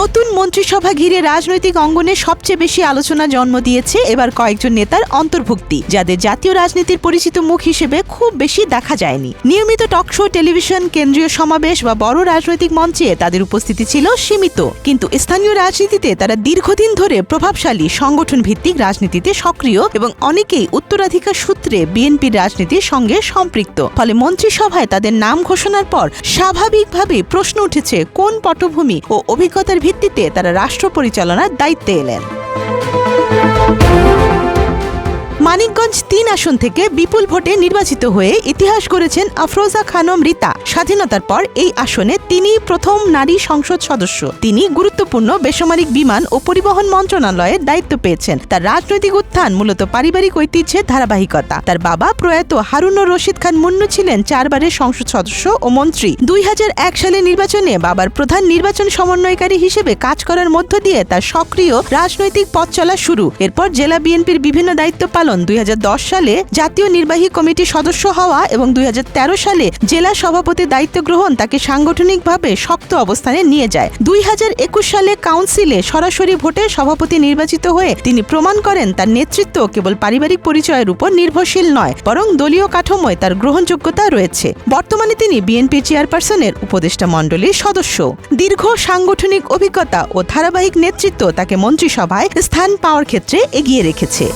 নতুন মন্ত্রিসভা ঘিরে রাজনৈতিক অঙ্গনে সবচেয়ে বেশি আলোচনা জন্ম দিয়েছে এবার কয়েকজন নেতার অন্তর্ভুক্তি, যাদের জাতীয় রাজনীতির পরিচিত মুখ হিসেবে খুব বেশি দেখা যায়নি। নিয়মিত টকশো, টেলিভিশন, কেন্দ্রীয় সমাবেশ বা বড় রাজনৈতিক মঞ্চে তাদের উপস্থিতি ছিল সীমিত, কিন্তু স্থানীয় রাজনীতিতে তারা দীর্ঘদিন ধরে প্রভাবশালী, সংগঠন ভিত্তিক রাজনীতিতে সক্রিয় এবং অনেকেই উত্তরাধিকার সূত্রে বিএনপির রাজনীতির সঙ্গে সম্পৃক্ত। ফলে মন্ত্রিসভায় তাদের নাম ঘোষণার পর স্বাভাবিকভাবে প্রশ্ন উঠেছে কোন পটভূমি ও অভিজ্ঞতার ভিত্তিতে তারা রাষ্ট্র পরিচালনার দায়িত্বে এলেন। মানিকগঞ্জ ৩ আসন থেকে বিপুল ভোটে নির্বাচিত হয়ে ইতিহাস গড়েছেন আফরোজা খানম রিতা। স্বাধীনতার পর এই আসনে তিনি প্রথম নারী সংসদ সদস্য। তিনি গুরুত্বপূর্ণ বেসামরিক বিমান ও পরিবহন মন্ত্রণালয়ের দায়িত্ব পেয়েছেন। তার রাজনৈতিক উত্থান মূলত পারিবারিক ঐতিহ্যের ধারাবাহিকতা। তার বাবা প্রয়াত হারুনুর রশিদ খান মুন্নু ছিলেন ৪ বারের সংসদ সদস্য ও মন্ত্রী। ২০০১ সালের নির্বাচনে বাবার প্রধান নির্বাচন সমন্বয়কারী হিসেবে কাজ করার মধ্য দিয়ে তার সক্রিয় রাজনৈতিক পথ চলা শুরু। এরপর জেলা বিএনপির বিভিন্ন দায়িত্ব পালন, ২০১০ সালে জাতীয় নির্বাহী কমিটির সদস্য হওয়া এবং ২০১৩ সালে জেলা সভাপতির দায়িত্ব গ্রহণ তাকে সাংগঠনিকভাবে শক্ত অবস্থানে নিয়ে যায়। ২০২১ সালে কাউন্সিলে সরাসরি ভোটে সভাপতি নির্বাচিত হয়ে তিনি প্রমাণ করেন তার নেতৃত্ব কেবল পারিবারিক পরিচয়ের উপর নির্ভরশীল নয়, বরং দলীয় কাঠামোয় তার গ্রহণযোগ্যতা রয়েছে। বর্তমানে তিনি বিএনপি চেয়ারপারসনের উপদেষ্টা মণ্ডলীর সদস্য। দীর্ঘ সাংগঠনিক অভিজ্ঞতা ও ধারাবাহিক নেতৃত্ব তাকে মন্ত্রিসভায় স্থান পাওয়ার ক্ষেত্রে এগিয়ে রেখেছে।